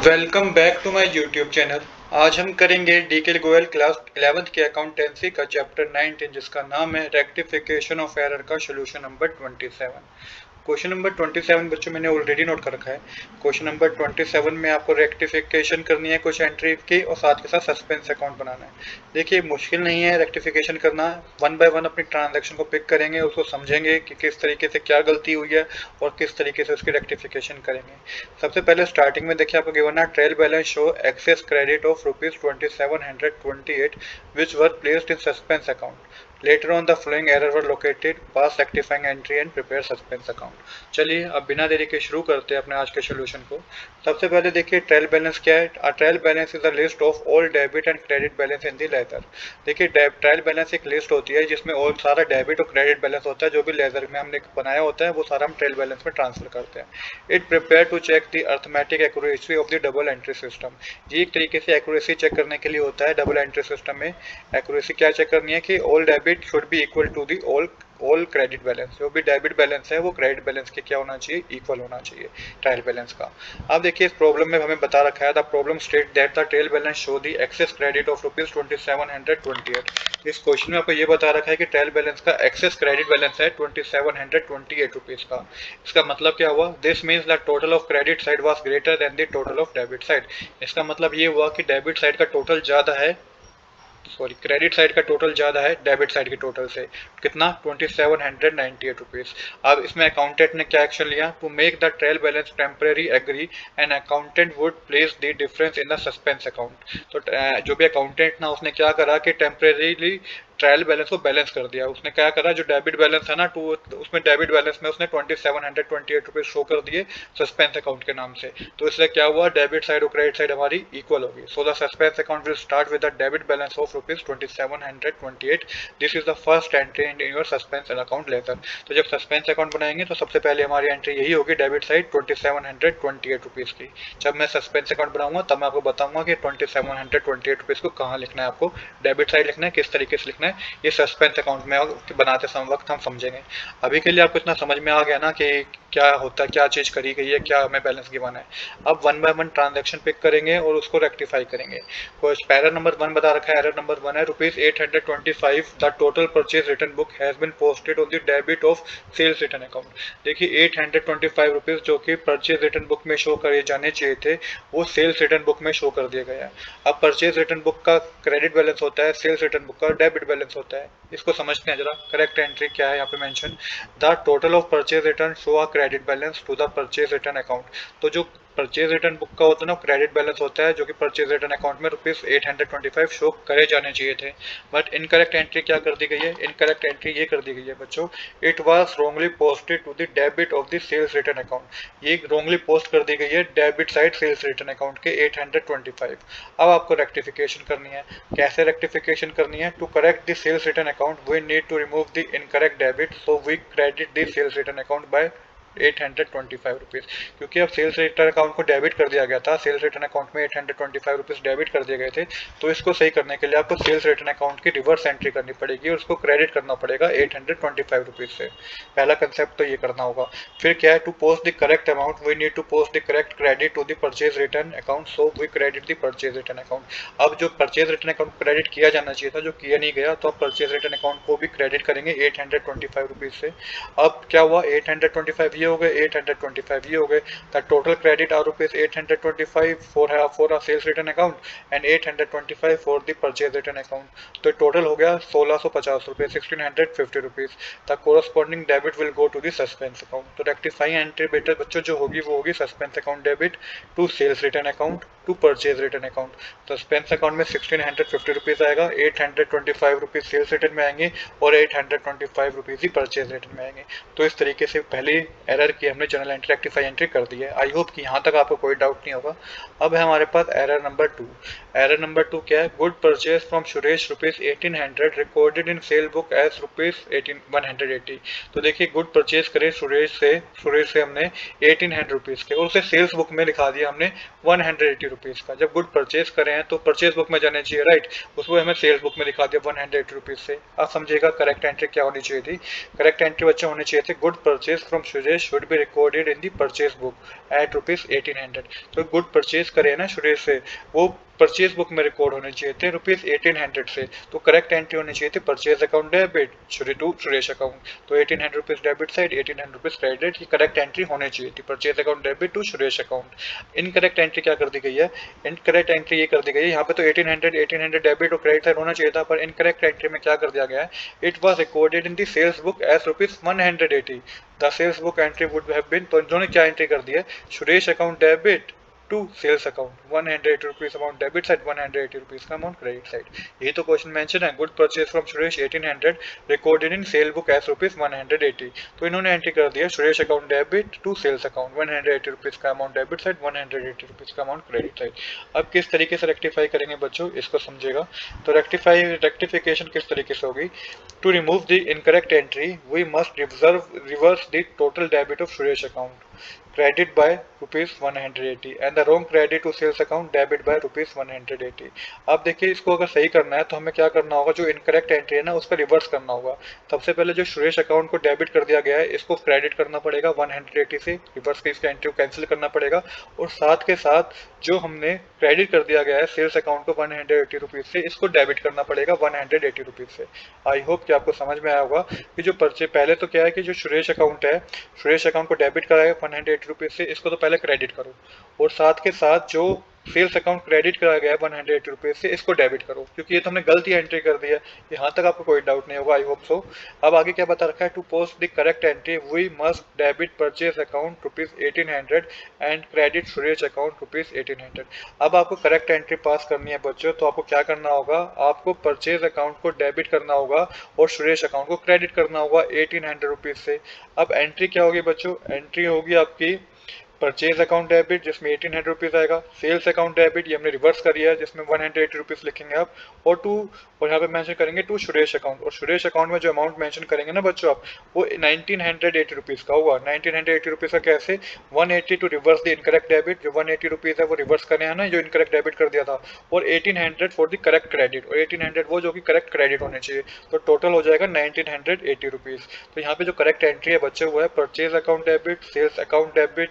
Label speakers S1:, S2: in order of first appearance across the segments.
S1: Welcome back to my YouTube channel. आज हम करेंगे डीके गोयल क्लास 11th के अकाउंटेंसी का चैप्टर 19 जिसका नाम है रेक्टिफिकेशन ऑफ एरर का सोल्यूशन नंबर 27। क्वेश्चन नंबर 27 बच्चों मैंने ऑलरेडी नोट कर रखा है। क्वेश्चन नंबर 27 में आपको रेक्टिफिकेशन करनी है कुछ एंट्री की और साथ के साथ सस्पेंस अकाउंट बनाना है। देखिए मुश्किल नहीं है रेक्टिफिकेशन करना। वन बाय वन अपनी ट्रांजैक्शन को पिक करेंगे, उसको समझेंगे कि किस तरीके से क्या गलती हुई है और किस तरीके से उसकी रेक्टिफिकेशन करेंगे। सबसे पहले स्टार्टिंग में देखिए आपको गिवन है trial balance show excess credit of ₹2728 which were placed in suspense account. Later on the following error were located, pass rectifying entry and prepare suspense account. चलिए अब बिना देरी के शुरू करते हैं अपने आज के सोल्यूशन को। सबसे पहले देखिए ट्रायल बैलेंस क्या है। Trial balance is a list of all debit and credit balance in the ledger. देखिए ट्रायल बैलेंस एक लिस्ट होती है जिसमें ऑल सारा डेबिट और क्रेडिट बैलेंस होता है, जो भी लेजर में हमने बनाया होता है वो सारा हम ट्रायल बैलेंस में ट्रांसफर करते हैं। It prepare to check the arithmetic accuracy of the double entry system. ये एक तरीके से एक्यूरेसी चेक करने के लिए होता है। डबल एंट्री सिस्टम में एक्यूरेसी क्या चेक करनी है कि all debit should be equal to the all credit balance. जो भी डेबिट बैलेंस है वो क्रेडिट बैलेंस के क्या होना चाहिए, इक्वल होना चाहिए ट्रायल बैलेंस का। अब देखिए इस प्रॉब्लम में हमें बता रखा है the problem state that the trial balance show the excess credit of ₹2728। इस क्वेश्चन में आपको ये बता रखा है कि ट्रायल बैलेंस का एक्सेस क्रेडिट बैलेंस है ₹2728 का। इसका मतलब क्या हुआ, this means the total of credit side was greater than the total of debit side. इसका मतलब ये हुआ कि डेबिट साइड का टोटल ज्यादा है, सॉरी क्रेडिट साइड का टोटल ज्यादा है डेबिट साइड के टोटल से। कितना, ₹2798। अब इसमें अकाउंटेंट ने क्या एक्शन लिया, to make the trial balance temporary agree and accountant would place the difference in the suspense account. तो जो भी अकाउंटेंट ना उसने क्या करा कि टेम्परेरीली ट्रायल बैलेंस को बैलेंस कर दिया। उसने क्या करा, जो डेबिट बैलेंस है ना टू, उसमें डेबिट बैलेंस में उसने ₹2728 शो कर दिए सस्पेंस अकाउंट के नाम से। तो इसलिए क्या हुआ, डेबिट साइड और क्रेडिट साइड हमारी इक्वल होगी। So the suspense account will start with the debit balance of ₹2728। This is the first entry in your suspense account ledger. तो जब सस्पेंस अकाउंट बनाएंगे तो सबसे पहले हमारी एंट्री यही होगी डेबिट साइड ₹2728 की। जब मैं सस्पेंस अकाउंट बनाऊंगा तब मैं आपको बताऊंगा कि ₹2728 को कहाँ लिखना है, आपको डेबिट साइड लिखना है, किस तरीके से लिखना है, ये सस्पेंस अकाउंट में बनाते समय वक्त हम समझेंगे। अभी के लिए आपको इतना समझ में आ गया ना कि क्या होता है, क्या चीज करी गई है, क्या हमें बैलेंस गिवन है। अब one by one transaction pick करेंगे और उसको रेक्टिफाई करेंगे। कुछ पैरा नंबर 1 बता रखा है, एरर नंबर 1 है ₹825 the total purchase return book has been posted on the debit of sales return account. देखिए ₹825 जो कि परचेज रिटर्न बुक में शो करे जाने चाहिए थे वो सेल्स रिटर्न बुक में शो कर दिया गया है। अब परचेज रिटर्न बुक का क्रेडिट बैलेंस होता है, सेल्स रिटर्न बुक का डेबिट बैलेंस होता है। इसको समझते हैं जरा। करेक्ट एंट्री क्या है यहाँ पे mention, the total of purchase return show a credit balance to the purchase return account. तो जो परचेज रिटर्न बुक का होता है ना क्रेडिट बैलेंस होता है, जो कि परचेज रिटर्न अकाउंट में ₹825 शो करे जाने चाहिए थे। बट इनकरेक्ट एंट्री क्या कर दी गई है, इनकरेक्ट एंट्री ये कर दी गई है बच्चों, it was wrongly posted to the debit of the sales return account. ये रॉन्गली पोस्ट कर दी गई है debit side sales return account के 825। अब आपको रेक्टिफिकेशन करनी है। कैसे रेक्टिफिकेशन करनी है, to correct the sales return account we need to remove the incorrect debit, so we credit the sales return account by ₹825। क्योंकि अब सेल्स रिटर्न अकाउंट को डेबिट कर दिया गया था, सेल्स रिटर्न अकाउंट में ₹825 डेबिट कर दिए गए थे। तो इसको सही करने के लिए आपको सेल्स रिटर्न अकाउंट की रिवर्स एंट्री करनी पड़ेगी और उसको क्रेडिट करना पड़ेगा ₹825 से। पहला कंसेप्ट तो ये करना होगा। फिर क्या है, to post the correct amount we need to post the correct credit to the purchase return account, so we credit the purchase return account. अब जो परचेज रिटर्न अकाउंट क्रेडिट किया जाना चाहिए था, जो किया नहीं गया, तो अब परचेज रिटर्न अकाउंट को भी क्रेडिट करेंगे ₹825 से। अब क्या हुआ, 825 ये हो गए, 825 ये हो गए। The total credit are ₹825 for sales return account and 825 for the purchase return account. तो टोटल हो गया ₹1650, ₹1650। The corresponding debit will go to the suspense account. तो रेक्टिफाइंग एंट्री बेटर बच्चों जो होगी वो होगी suspense account debit to sales return account to purchase return account. Suspense account में ₹1650 आएगा, ₹825 सेल्स रिटर्न में आएंगे और ₹825 ही परचेज रिटर्न में आएंगे। तो इस तरीके से पहले एरर की हमने जनरल एंट्री रेक्टिफाई एंट्री कर दी है। आई होप कि यहाँ तक आपको कोई डाउट नहीं होगा। अब है हमारे पास एरर नंबर 2। एरर नंबर 2 क्या है, good purchase from Suresh ₹1800 recorded in sale book as ₹180। तो देखिए गुड परचेज करे सुरेश से हमने ₹1800 के और उसे सेल्स बुक में लिखा दिया हमने ₹180 का। जब गुड परचेज करे हैं तो परचेज बुक में जाने चाहिए, राइट, उसको हमें सेल्स बुक में लिखा दिया ₹180 से। आप समझिएगा करेक्ट एंट्री क्या होनी चाहिए थी। करेक्ट एंट्री बच्चे होने चाहिए थे, good purchase from Suresh Suresh should be recorded in the purchase book at ₹1800। तो गुड परचेज करे ना सुरेश से, वो परचेज बुक में रिकॉर्ड होने चाहिए थे ₹1800 से। तो करेक्ट एंट्री होनी चाहिए थी purchase account debit to Suresh account. तो ₹1800 डेबिट साइड, ₹1800 क्रेडिट, ये करेक्ट एंट्री होनी चाहिए थी purchase account debit to Suresh account. Incorrect entry क्या कर दी गई है, इनकरेक्ट एंट्री ये कर दी गई है, यहाँ पे तो 1800 डेबिट और क्रेडिट साइड होना चाहिए था, पर इनकरेक्ट एंट्री में क्या कर दिया गया है, it was recorded in the sales book as ₹180। The sales book entry would have been, तो इन्होंने क्या एंट्री कर दी है, Suresh account debit to sales account ₹180 amount debit side, ₹180 का अमाउंट क्रेडिट साइड। यही तो क्वेश्चन मेंशन है, good purchase from Suresh 1800 recorded in sale book as ₹180। तो इन्होंने एंट्री कर दिया Suresh account debit to sales account, ₹180 का अमाउंट डेबिट साइड, ₹180 का अमाउंट क्रेडिट साइड। अब किस तरीके से रेक्टिफाई करेंगे बच्चों, इसको समझेगा। तो रेक्टिफिकेशन किस तरीके से होगी, to remove the incorrect entry we must reverse the total debit of Suresh account credit by ₹180 and the wrong credit to sales account debit by ₹180। अब देखिए इसको अगर सही करना है तो हमें क्या करना होगा, जो इनकरेक्ट एंट्री है ना उसका रिवर्स करना होगा। सबसे पहले जो सुरेश अकाउंट को डेबिट कर दिया गया है इसको क्रेडिट करना पड़ेगा 180 से, रिवर्स के इसका एंट्री को कैंसिल करना पड़ेगा, और साथ के साथ जो हमने क्रेडिट कर दिया गया है सेल्स अकाउंट को ₹180 से, इसको डेबिट करना पड़ेगा ₹180 से। आई होप कि आपको समझ में आया होगा कि जो परचे पहले तो क्या है कि जो सुरेश अकाउंट है, सुरेश अकाउंट को डेबिट कराएगा ₹180 से, इसको तो पहले क्रेडिट करो, और साथ के साथ जो सेल्स अकाउंट क्रेडिट कराया गया है ₹180 से, इसको डेबिट करो, क्योंकि ये तो हमने गलती एंट्री कर दी है। यहाँ तक आपको कोई डाउट नहीं होगा, आई होप सो। अब आगे क्या बता रखा है, to post the correct entry we must debit purchase account ₹1800 and credit Suresh account ₹1800। अब आपको करेक्ट एंट्री पास करनी है बच्चों, तो आपको क्या करना होगा, आपको परचेज अकाउंट को डेबिट करना होगा और सुरेश अकाउंट को क्रेडिट करना होगा ₹1800 से। अब एंट्री क्या होगी बच्चों, एंट्री होगी आपकी परचेज अकाउंट डेबिट जिसमें ₹1800 आएगा, सेल्स अकाउंट डेबिट ये हमने रिवर्स करी है जिसमें ₹180 लिखेंगे आप, और यहाँ पे मेंशन करेंगे टू सुरेश अकाउंट, और सुरेश अकाउंट में जो अमाउंट मेंशन करेंगे ना बच्चों आप, वो ₹1980 का होगा। ₹1980 का कैसे, 180 to reverse the incorrect debit, जो ₹180 है वो रिवर्स करने है ना जो इनकरेक्ट डेबिट कर दिया था, और 1800 फॉर द करेक्ट क्रेडिट, और 1800 वो जो कि करेक्ट क्रेडिट होने चाहिए, तो टोटल हो जाएगा ₹1980। तो यहाँ पे जो करेक्ट एंट्री है बच्चों वो है purchase account debit, sales account debit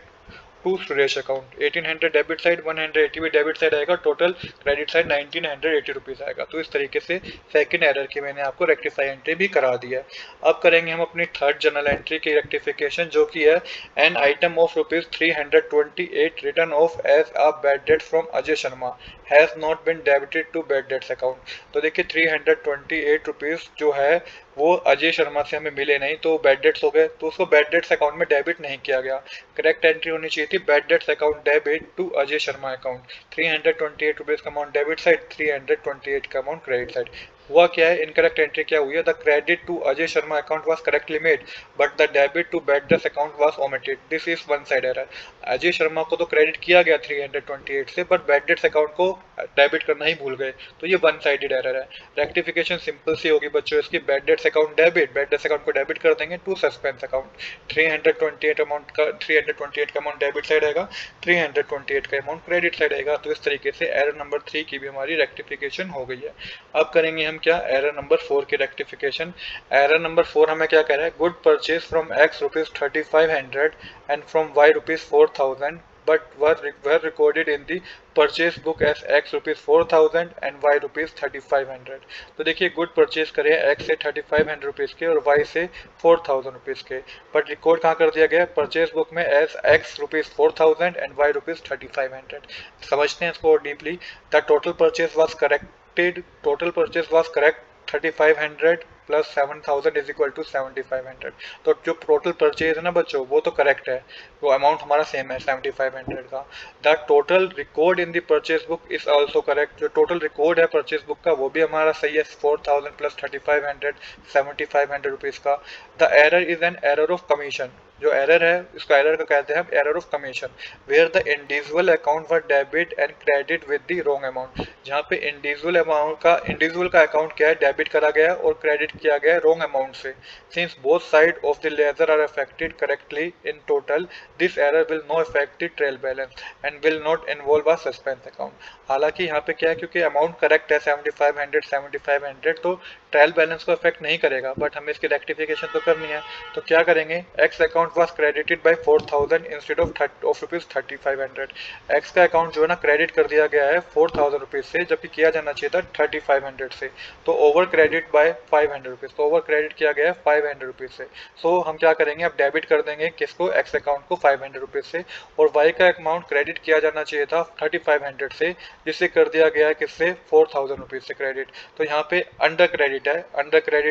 S1: to Suresh account, 1800 debit side, 180 भी डेबिट साइड आएगा, टोटल क्रेडिट साइड ₹1980 आएगा। तो इस तरीके से सेकंड एरर की मैंने आपको रेक्टिफाई एंट्री भी करा दिया। अब करेंगे हम अपनी थर्ड जर्नल एंट्री की रेक्टिफिकेशन, जो कि है an item of ₹328 written of as a bad debt from Ajay Sharma has not been debited to bad debts account. तो देखिए ₹328 जो है वो अजय शर्मा से हमें मिले नहीं, तो बैड डेट्स हो गए, तो उसको बैड डेट्स अकाउंट में डेबिट नहीं किया गया। करेक्ट एंट्री होनी चाहिए थी bad debts account debit to Ajay Sharma account, ₹328 का अमाउंट डेबिट साइड, 328 का अमाउंट क्रेडिट साइड। हुआ क्या है, इनकरेक्ट एंट्री क्या हुई है, the credit to Ajay Sharma account was correctly made but the debit to bad debts account was omitted, this is one side error. Ajay Sharma को तो क्रेडिट किया गया 328 से, बट बैड डेट्स अकाउंट को डेबिट करना ही भूल गए, तो ये वन साइडेड एरर है। रेक्टिफिकेशन सिंपल सी होगी बच्चों इसकी, bad debts account debit, bad debts account को डेबिट कर देंगे टू सस्पेंस अकाउंट, 328 अमाउंट का 328 का अमाउंट डेबिट साइड आएगा, 328 का अमाउंट क्रेडिट साइड आएगा। तो इस तरीके से एरर नंबर 3 की भी हमारी रेक्टिफिकेशन हो गई है। अब करेंगे हम क्या, एरर नंबर 4 की रेक्टिफिकेशन। एरर नंबर 4 हमें क्या कह रहा है, good purchase from X ₹3500 and from Y ₹4000 but were recorded in the purchase book as X ₹4000 and Y ₹3500। तो देखिए गुड परचेज करें X से ₹3500 के और Y से ₹4000 के, बट रिकॉर्ड कहाँ कर दिया गया, परचेज बुक में एज X ₹4000 and Y ₹3500। समझते हैं इसको और deeply. The total purchase was corrected, total purchase was correct, 3500 plus 7000 is equal to 7500। तो जो टोटल परचेज है ना बच्चों वो तो करेक्ट है, वो अमाउंट हमारा सेम है 7500 का। The total record in the purchase book is also correct, जो टोटल रिकॉर्ड है परचेज बुक का वो भी हमारा सही है, 4000 प्लस 3500 ₹7500 का। The error is an error of commission, जो एरर है इसका एरर का कहते हैं हम error of commission, where the individual account were debit and credit with the wrong amount, जहाँ पे इंडिविजुअल का अकाउंट क्या है डेबिट करा गया और क्रेडिट किया गया रॉन्ग अमाउंट से। Since both side of the ledger are affected correctly in total, this error will no affect the trial balance and will not involve a suspense account. हालांकि यहाँ पे क्या है, क्योंकि अमाउंट करेक्ट है 7500 तो ट्रायल बैलेंस को अफेक्ट नहीं करेगा, बट हमें इसकी रेक्टिफिकेशन तो करनी है। तो क्या करेंगे, x account was credited bye 4000 instead of rupees 3500। X का अकाउंट जो है ना क्रेडिट कर दिया गया है 4000 रुपीज से, जबकि किया जाना चाहिए था 3500 से। तो ओवर क्रेडिट बाय 500 रुपीज, तो ओवर क्रेडिट किया गया है 500 रुपीज से। सो हम क्या करेंगे, अब डेबिट कर देंगे किसको, एक्स अकाउंट को 500 रुपीज से, और वाई का अमाउंट क्रेडिट किया जाना चाहिए था 3500 से, जिससे कर दिया गया है किससे, 4000 रुपीज से क्रेडिट। तो यहाँ पे अंडर क्रेडिट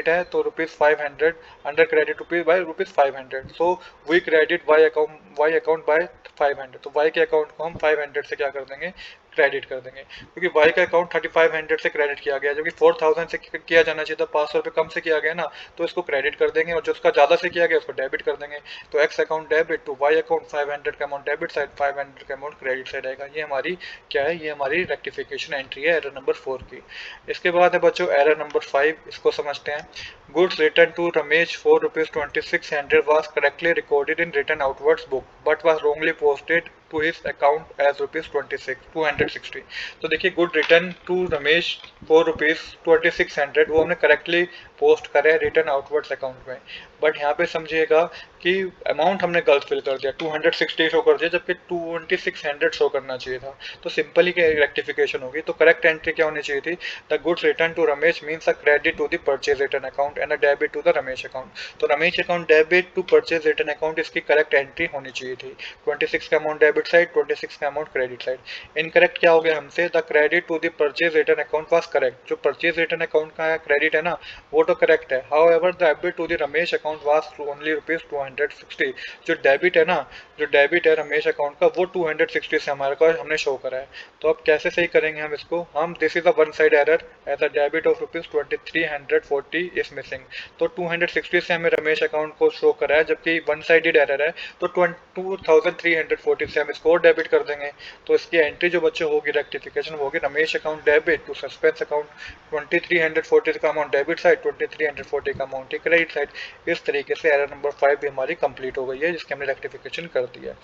S1: है तो ₹500, under credit rupees by ₹500। So we credit Y account by 500। तो वाई के अकाउंट को हम 500 से क्या कर देंगे, क्रेडिट कर देंगे, क्योंकि वाई का अकाउंट 3500 से क्रेडिट किया गया, जो कि 4000 से किया जाना चाहिए था, 500 रुपये कम से किया गया ना, तो इसको क्रेडिट कर देंगे, और जो उसका ज़्यादा से किया गया उसको डेबिट कर देंगे। तो X account debit to Y account, 500 का अमाउंट डेबिट साइड, 500 का अमाउंट क्रेडिट साइड आएगा। ये हमारी क्या है, ये हमारी रेक्टिफिकेशन एंट्री है एरर नंबर 4 की। इसके बाद है बच्चों एरर नंबर 5, इसको समझते हैं। Goods return to Ramesh for ₹2600 was correctly recorded in written outwards book but was wrongly posted to his account as ₹260। तो देखिए, good return to Ramesh for ₹2600 वो हमने करेक्टली पोस्ट करा है रिटर्न आउटवर्ड्स अकाउंट में, बट यहाँ पे समझिएगा कि अमाउंट हमने गलत फिल कर दिया, 260 शो कर दिया जबकि 2600 शो करना चाहिए था। तो सिंपली क्या रेक्टिफिकेशन होगी, तो करेक्ट एंट्री क्या होनी चाहिए थी, the goods return to Ramesh means a credit to the purchase return account and a debit to the Ramesh account. तो Ramesh account debit to purchase return account, इसकी करेक्ट एंट्री होनी चाहिए थी। 26 का अमाउंट डेबिट साइड, 26 का अमाउंट क्रेडिट साइड। इनकरेक्ट क्या हो गया हमसे, the credit to the purchase return account was correct. जो परचेज रिटर्न अकाउंट का क्रेडिट है ना, वो तो करेक्ट है। However the debit to the Ramesh account was only ₹260। जो डेबिट है ना, जो डेबिट है रमेश अकाउंट का, वो 260 से हमारे को हमने शो करा है। तो अब कैसे सही करेंगे हम इसको, हम this is a one side error as a debit of ₹2340 is missing. तो 260 से हमें रमेश अकाउंट को शो करा है, जबकि वन साइडेड एरर है, तो 2340 से हम इसको डेबिट कर देंगे। तो इसकी एंट्री जो बच्चे होगी, रेक्टिफिकेशन होगी, Ramesh account debit to suspense account, 2340 का अमाउंट डेबिट साइड, 2340 का अमाउंट क्रेडिट साइड। इस तरीके से एरर नंबर 5 भी हमारी कंप्लीट हो गई है, जिसकी हमने रेक्टिफिकेशन कर दी है।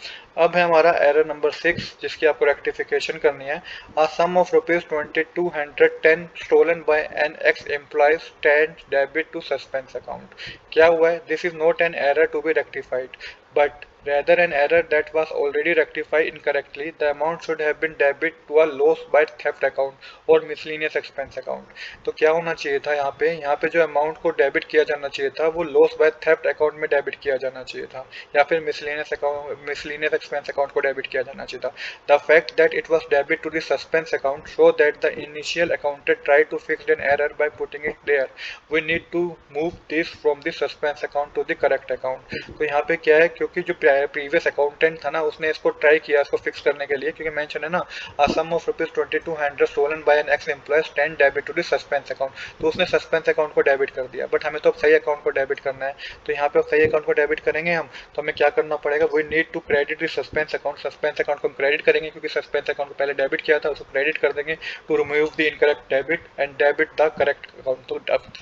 S1: अब है हमारा एरर नंबर 6, जिसकी आपको रेक्टिफिकेशन करनी है। A sum of ₹2210 stolen by an ex-employee stands debit to suspense account। क्या हुआ है, this is not an error to be rectified but rather an error that was already rectified incorrectly। The amount should have been debit to a loss by theft account or miscellaneous expense account। तो क्या होना चाहिए था यहाँ पे जो amount को debit किया जाना चाहिए था, वो लॉस बाय थेफ्ट अकाउंट में डेबिट किया जाना चाहिए था, या फिर मिसलेनियस एक्सपेंस अकाउंट को डेबिट किया जाना चाहिए था। The fact that it was debit to the suspense account show that the initial accountant try to fix an error by putting it there. We need to move this from the suspense account to the correct account. तो यहाँ पे क्या है, क्योंकि जो previous accountant था ना, उसने इसको ट्राई किया इसको फिक्स करने के लिए, क्योंकि मेंशन है ना, a sum of ₹2200 stolen by an ex employee stand debit to the suspense account। तो उसने सस्पेंस अकाउंट को डेबिट कर दिया, बट हमें तो अब सही अकाउंट को डेबिट करना है। तो यहाँ पे सही अकाउंट को डेबिट करेंगे हम, तो हमें क्या करना पड़ेगा, we need to credit the suspense account. Suspense account को हम क्रेडिट करेंगे, क्योंकि सस्पेंस अकाउंट को पहले डेबिट किया था, उसको क्रेडिट कर देंगे to remove the incorrect debit and debit the correct account. तो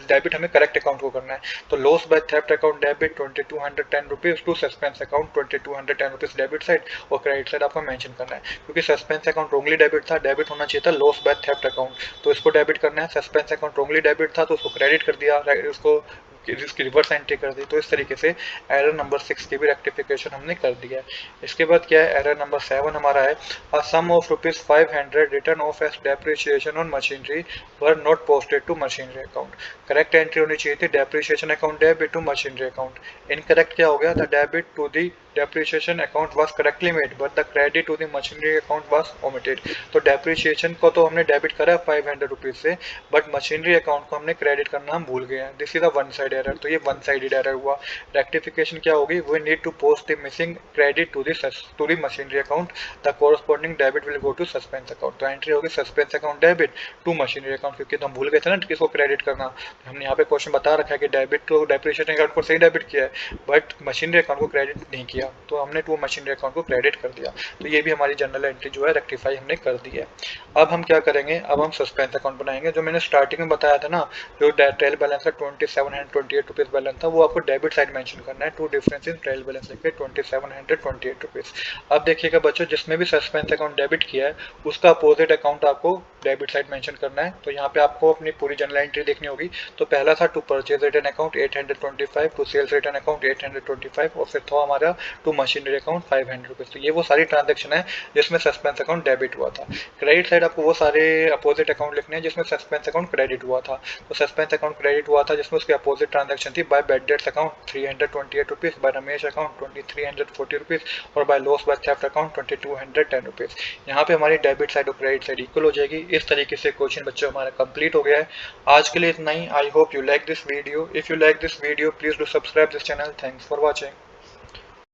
S1: डेबिट हमें करेक्ट अकाउंट को करना है। तो loss by theft account debit ₹2210 to suspense account ₹2210 debit side, और क्रेडिट साइड आपको मेंशन करना है, क्योंकि सस्पेंस अकाउंट रोंगली डेबिट था, डेबिट होना चाहिए था लॉस बाय थेफ्ट अकाउंट, तो इसको डेबिट करना है। सस्पेंस अकाउंट रोंगली डेबिट था तो उसको क्रेडिट कर दिया, उसको इसकी रिवर्स एंट्री कर दी। तो इस तरीके से एरर नंबर 6 की भी रेक्टिफिकेशन हमने कर दिया है। इसके बाद क्या है, एरर नंबर 7 हमारा है, a sum of ₹500 return of as depreciation on machinery were not posted to machinery account. Correct entry होनी चाहिए थी depreciation account debit to machinery account. Incorrect क्या हो गया, the debit to the depreciation account was correctly made but the credit to the machinery account was omitted। तो depreciation को तो हमने डेबिट करा 500 रुपीज से, बट मशीनरी अकाउंट को हमने क्रेडिट करना हम भूल गए हैं। This is a one side error, तो ये वन साइडेड एरर हुआ। रेक्टिफिकेशन क्या होगी, we need to post the missing credit to the machinery account, the corresponding debit will go to suspense account. तो एंट्री होगी suspense account debit to machinery account, क्योंकि तो हम भूल गए थे ना किसको क्रेडिट करना। हमने यहाँ पे क्वेश्चन बता रखा है कि डेबिट तो डेप्रिसिएशन अकाउंट को सही डेबिट किया है, बट मशीनरी अकाउंट को क्रेडिट नहीं किया, तो हमने टू मशीनरी अकाउंट को क्रेडिट कर दिया। तो ये भी हमारी जनरल एंट्री जो है रेक्टिफाई हमने कर दी है। अब हम क्या करेंगे, अब हम सस्पेंस अकाउंट बनाएंगे। जो मैंने स्टार्टिंग में बताया था ना, जो ट्रायल बैलेंस का 2728 रुपीज बैलेंस था, वो आपको डेबिट साइड मेंशन करना है। To difference in trial balance लिख के 2728 रुपीज। अब देखिएगा बच्चों, जिसमें भी सस्पेंस अकाउंट डेबिट किया है उसका अपोजिट अकाउंट आपको डेबिट साइड मेंशन करना है। तो यहाँ पे आपको अपनी पूरी जर्नल एंट्री देखनी होगी। तो पहला था to purchase return account 825, to sales return account 825 और फिर था हमारा टू मशीनरी अकाउंट 500 रुपीज़। तो ये वो सारी ट्रांजेक्शन है जिसमें सस्पेंस अकाउंट डेबिट हुआ था। क्रेडिट साइड आपको वो सारे अपोजिट अकाउंट लिखने हैं जिसमें सस्पेंस अकाउंट क्रेडिट हुआ था। तो सस्पेंस अकाउंट क्रेडिट हुआ था जिसमें उसकी अपोजिट ट्रांजेक्शन थी by bad debts account 328 rupees, by Ramesh account 2340 rupees और by loss by theft account 2210 rupees. यहाँ पे हमारी डेबिट साइड और क्रेडिट साइड इक्वल हो जाएगी। इस तरीके से क्वेश्चन बच्चों हमारा कंप्लीट हो गया है। आज के लिए इतना ही। I hope you like this video. If you like this video please do subscribe this channel. Thanks for watching.